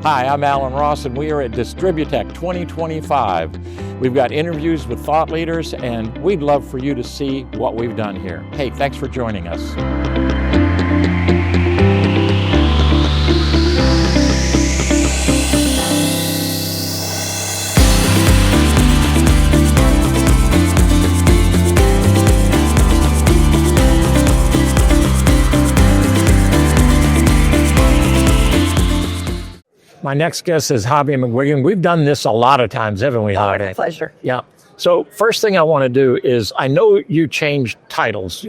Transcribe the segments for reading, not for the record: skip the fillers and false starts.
Hi, I'm Alan Ross, and we are at Distributech 2025. We've got interviews with thought leaders, and we'd love for you to see what we've done here. Hey, thanks for joining us. My next guest is Javiera McGuiggan. We've done this a lot of times, haven't we, Javiera? Pleasure. Yeah. So first thing I want to do is, I know you changed titles.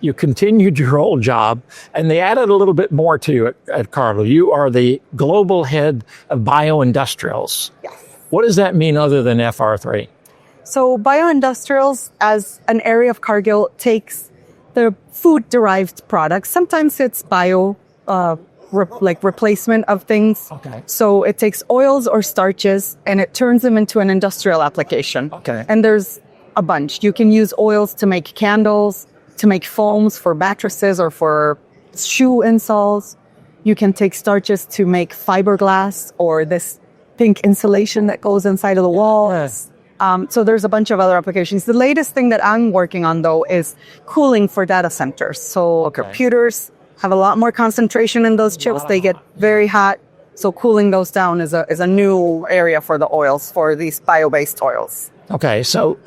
You continued your old job, and they added a little bit more to you at Cargill. You are the global head of Bioindustrials. Yes. What does that mean other than FR3? So Bioindustrials, as an area of Cargill, takes the food-derived products. Sometimes it's replacement of things. Okay. So it takes oils or starches and it turns them into an industrial application. Okay. And there's a bunch. You can use oils to make candles, to make foams for mattresses or for shoe insoles. You can take starches to make fiberglass or this pink insulation that goes inside of the walls. Yes. So there's a bunch of other applications. The latest thing that I'm working on, though, is cooling for data centers. So computers have a lot more concentration in those chips. They get very hot. So cooling those down is a new area for the oils, for these bio-based oils. Okay, so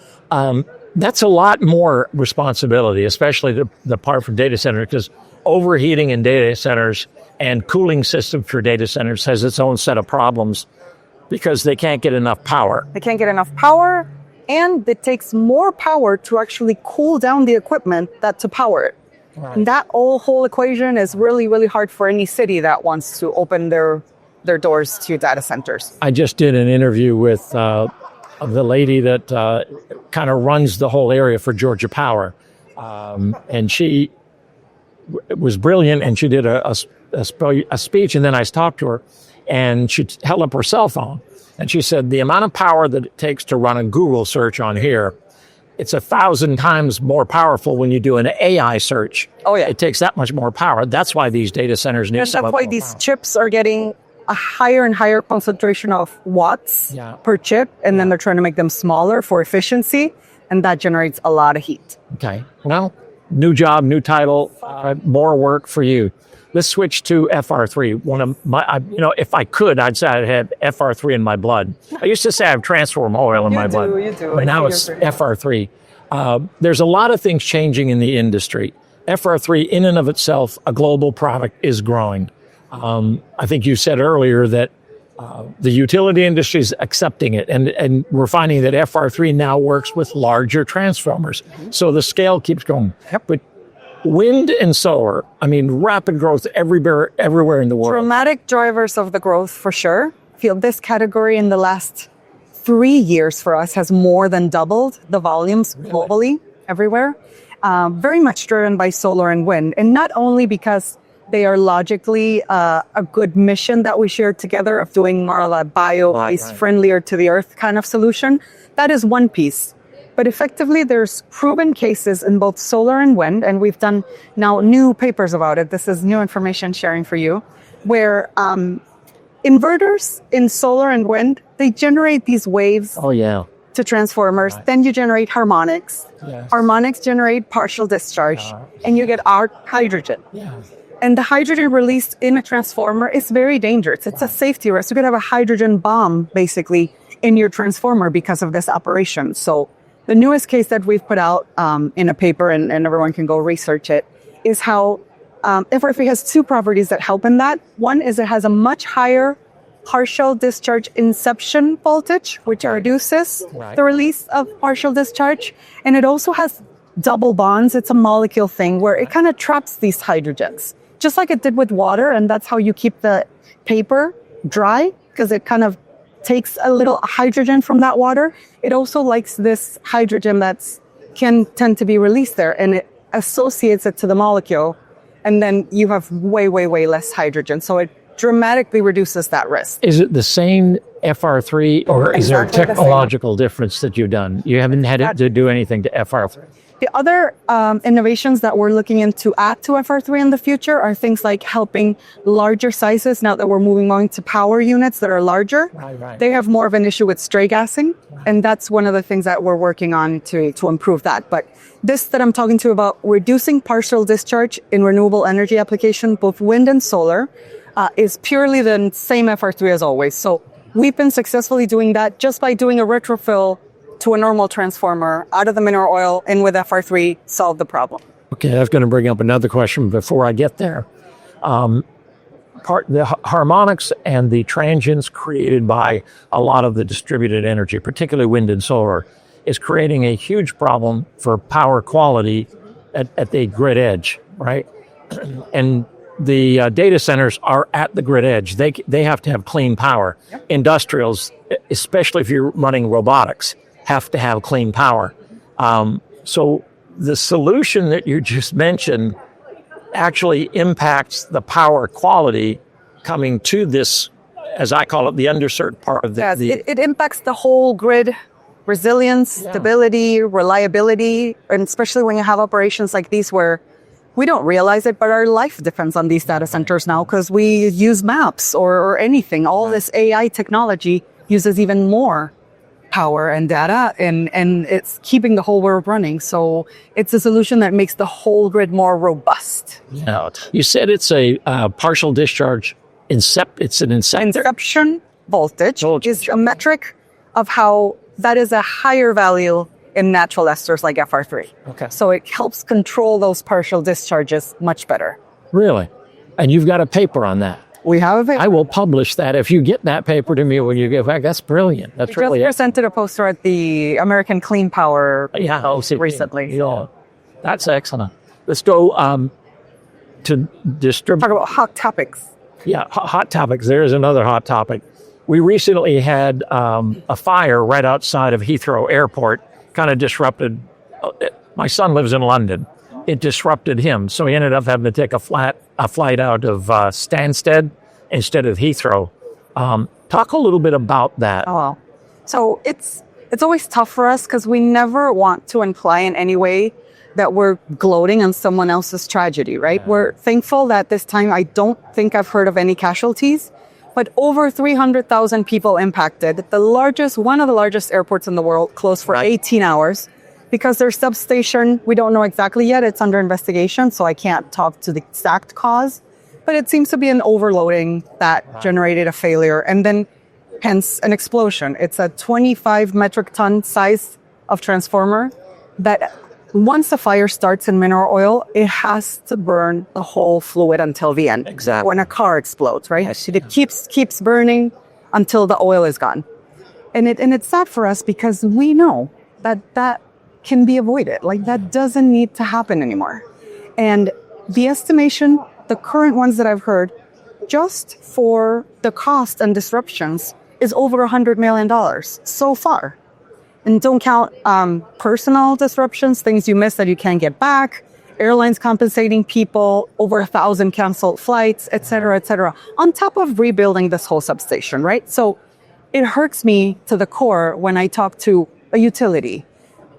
that's a lot more responsibility, especially the part for data centers, because overheating in data centers and cooling system for data centers has its own set of problems because they can't get enough power. They can't get enough power, and it takes more power to actually cool down the equipment to power it. Right. And that whole equation is really, really hard for any city that wants to open their doors to data centers. I just did an interview with the lady that kind of runs the whole area for Georgia Power. And she was brilliant, and she did a speech, and then I talked to her, and she held up her cell phone. And she said, the amount of power that it takes to run a Google search on here, it's 1,000 times more powerful when you do an AI search. Oh, yeah. It takes that much more power. That's why these data centers need so much more power. That's why these chips are getting a higher and higher concentration of watts per chip, and then they're trying to make them smaller for efficiency, and that generates a lot of heat. Okay. Well, new job, new title, more work for you. Let's switch to FR3. One of my, if I could, I'd say I'd have FR3 in my blood. I used to say I have transform oil in my blood. You do. But now it's FR3. There's a lot of things changing in the industry. FR3, in and of itself, a global product, is growing. I think you said earlier that the utility industry is accepting it, and we're finding that FR3 now works with larger transformers. Mm-hmm. So the scale keeps going. But wind and solar, rapid growth everywhere in the world. Dramatic drivers of the growth, for sure. I feel this category in the last 3 years for us has more than doubled the volumes globally, everywhere. Very much driven by solar and wind. And not only because they are logically a good mission that we shared together of doing more of a bio-based, friendlier to the earth kind of solution. That is one piece. But effectively, there's proven cases in both solar and wind, and we've done now new papers about it. This is new information sharing for you, where inverters in solar and wind, they generate these waves to transformers. Right. Then you generate harmonics. Yes. Harmonics generate partial discharge, and you get hydrogen. Yes. And the hydrogen released in a transformer is very dangerous. It's a safety risk. You could have a hydrogen bomb, basically, in your transformer because of this operation. So the newest case that we've put out in a paper, and everyone can go research it, is how FR3 has two properties that help in that. One is it has a much higher partial discharge inception voltage, which reduces the release of partial discharge. And it also has double bonds. It's a molecule thing where it kind of traps these hydrogens, just like it did with water. And that's how you keep the paper dry, because it kind of takes a little hydrogen from that water. It also likes this hydrogen can tend to be released there, and it associates it to the molecule, and then you have way, way, way less hydrogen. So it dramatically reduces that risk. Is it the same FR3, or is there a technological difference that you've done? You haven't had to do anything to FR3? The other innovations that we're looking into add to FR3 in the future are things like helping larger sizes. Now that we're moving on to power units that are larger, they have more of an issue with stray gassing. And that's one of the things that we're working on to improve that. But this that I'm talking to you about, reducing partial discharge in renewable energy application, both wind and solar, is purely the same FR3 as always. So we've been successfully doing that just by doing a retrofill to a normal transformer out of the mineral oil and with FR3 solve the problem. Okay, that's going to bring up another question before I get there. The harmonics and the transients created by a lot of the distributed energy, particularly wind and solar, is creating a huge problem for power quality at the grid edge, right? And the data centers are at the grid edge. They have to have clean power. Yep. Industrials, especially if you're running robotics, have to have clean power. So the solution that you just mentioned actually impacts the power quality coming to this, as I call it, the underserved part of the... Yes, it impacts the whole grid resilience, stability, reliability, and especially when you have operations like these where we don't realize it, but our life depends on these data centers now because we use maps or anything. All this AI technology uses even more power and data, and it's keeping the whole world running. So it's a solution that makes the whole grid more robust. Yeah. You said it's a partial discharge. It's an inception voltage is a metric of how that is a higher value in natural esters like FR3. Okay. So it helps control those partial discharges much better. Really? And you've got a paper on that? We have a paper. I will publish that if you get that paper to me when you get back. That's brilliant. That's really... We just presented a poster at the American Clean Power recently. Yeah. That's excellent. Let's go to distribute. Talk about hot topics. Yeah, hot topics. There's another hot topic. We recently had a fire right outside of Heathrow Airport, kind of disrupted. My son lives in London. It disrupted him, so he ended up having to take a flight out of Stansted instead of Heathrow. Talk a little bit about that. Oh, well. So it's always tough for us because we never want to imply in any way that we're gloating on someone else's tragedy, right? Yeah. We're thankful that this time I don't think I've heard of any casualties, but over 300,000 people impacted. One of the largest airports in the world, closed for 18 hours because their substation, we don't know exactly yet. It's under investigation, so I can't talk to the exact cause, but it seems to be an overloading that generated a failure and then hence an explosion. It's a 25 metric ton size of transformer that once the fire starts in mineral oil, it has to burn the whole fluid until the end. Exactly. When a car explodes, right? Yes. It keeps burning until the oil is gone. And it's sad for us because we know that can be avoided. Like that doesn't need to happen anymore. And the estimation, the current ones that I've heard, just for the cost and disruptions is over $100 million so far. And don't count personal disruptions, things you miss that you can't get back, airlines compensating people, over 1,000 canceled flights, et cetera, on top of rebuilding this whole substation, right? So it hurts me to the core when I talk to a utility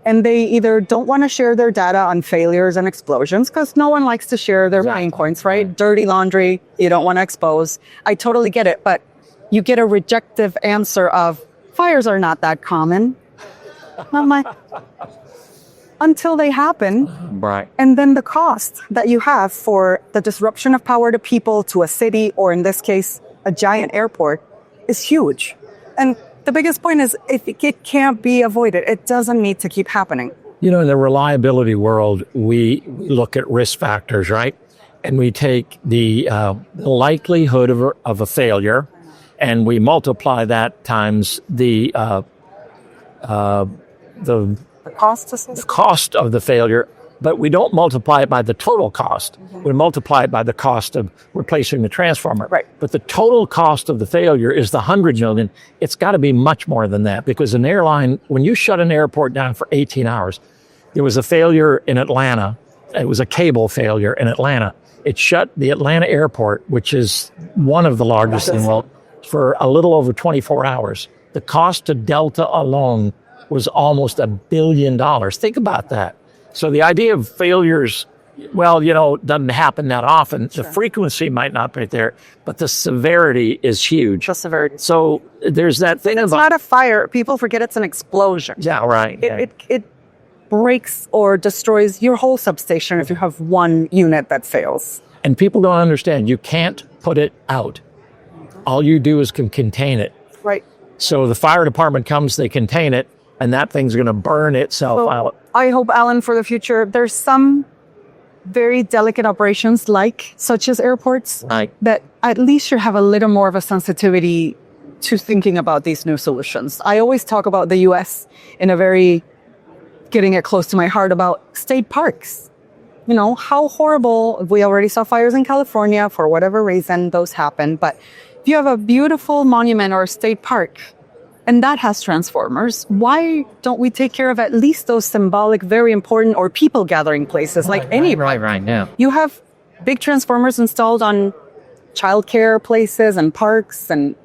and they either don't want to share their data on failures and explosions because no one likes to share their pain points, right? Dirty laundry, you don't want to expose. I totally get it, but you get a rejective answer of fires are not that common. Until they happen. Right. And then the cost that you have for the disruption of power to people, to a city, or in this case, a giant airport, is huge. And the biggest point is it can't be avoided. It doesn't need to keep happening. You know, in the reliability world, we look at risk factors, right? And we take the likelihood of a failure, and we multiply that times the cost of the failure, but we don't multiply it by the total cost. Mm-hmm. We multiply it by the cost of replacing the transformer. Right. But the total cost of the failure is the $100 million. It's got to be much more than that because an airline, when you shut an airport down for 18 hours, there was a failure in Atlanta. It was a cable failure in Atlanta. It shut the Atlanta airport, which is one of the largest in the world, for a little over 24 hours. The cost to Delta alone was almost $1 billion. Think about that. So the idea of failures, well, doesn't happen that often. Sure. The frequency might not be there, but the severity is huge. The severity. So there's that thing It's not a fire. People forget it's an explosion. Yeah, right. It breaks or destroys your whole substation if you have one unit that fails. And people don't understand. You can't put it out. All you do is can contain it. Right. So the fire department comes, they contain it, and that thing's going to burn itself out. I hope, Alan, for the future, there's some very delicate operations such as airports, Right. that at least you have a little more of a sensitivity to thinking about these new solutions. I always talk about the U.S. in a very getting it close to my heart about state parks. How horrible. We already saw fires in California for whatever reason those happened. But if you have a beautiful monument or a state park and that has transformers, why don't we take care of at least those symbolic, very important, or people gathering places like any? Right now. You have big transformers installed on childcare places and parks, and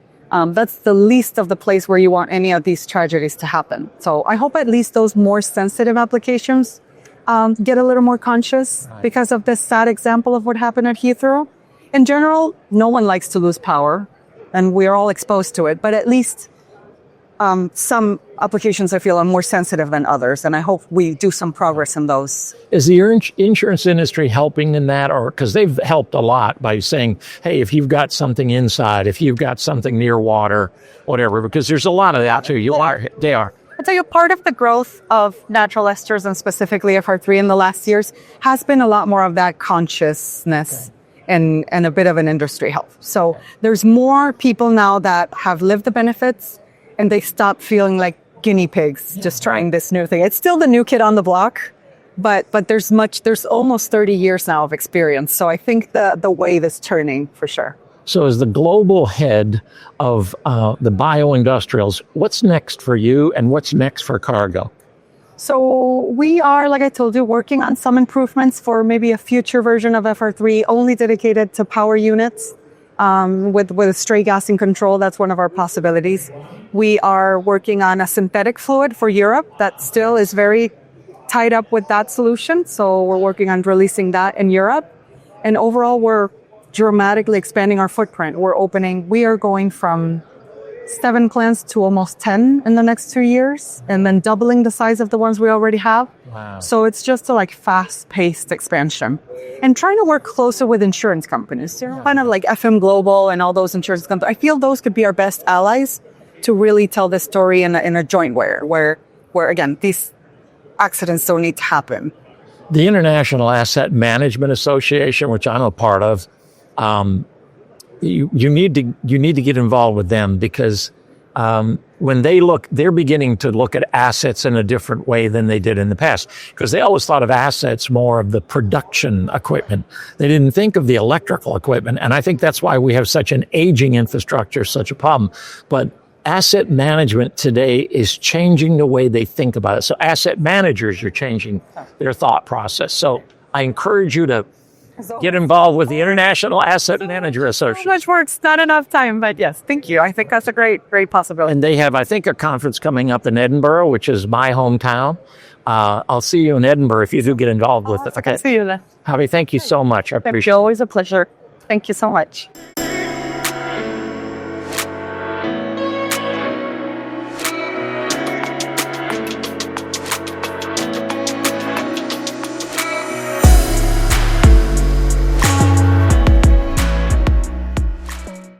that's the least of the place where you want any of these tragedies to happen. So I hope at least those more sensitive applications get a little more conscious because of this sad example of what happened at Heathrow. In general, no one likes to lose power, and we're all exposed to it, but at least some applications I feel are more sensitive than others, and I hope we do some progress in those. Is the insurance industry helping in that? Or because they've helped a lot by saying, hey, if you've got something inside, if you've got something near water, whatever, because there's a lot of that too. They are. I'll tell you, part of the growth of natural esters and specifically FR3 in the last years has been a lot more of that consciousness and a bit of an industry help. So there's more people now that have lived the benefits and they stop feeling like guinea pigs just trying this new thing. It's still the new kid on the block, but there's almost 30 years now of experience. So I think the wave is turning for sure. So as the global head of the bioindustrials, what's next for you and what's next for Cargill? So we are, like I told you, working on some improvements for maybe a future version of FR3 only dedicated to power units with stray gassing control. That's one of our possibilities. We are working on a synthetic fluid for Europe that still is very tied up with that solution. So we're working on releasing that in Europe. And overall, we're dramatically expanding our footprint. We are going from 7 plants to almost 10 in the next 2 years, and then doubling the size of the ones we already have. Wow. So it's just a fast-paced expansion. And trying to work closer with insurance companies, kind of like FM Global and all those insurance companies. I feel those could be our best allies to really tell this story in a joint way, where again, these accidents don't need to happen. The International Asset Management Association, which I'm a part of, you need to get involved with them because when they're beginning to look at assets in a different way than they did in the past, because they always thought of assets more of the production equipment. They didn't think of the electrical equipment, and I think that's why we have such an aging infrastructure, such a problem. But asset management today is changing the way they think about it. So asset managers are changing their thought process. So I encourage you to get involved with the International Asset Manager Association. So much work, not enough time, but yes, thank you. I think that's a great possibility. And they have, I think, a conference coming up in Edinburgh, which is my hometown. I'll see you in Edinburgh if you do get involved with it. Okay. See you then. Javi, thank you so much. I appreciate it. Always a pleasure. Thank you so much.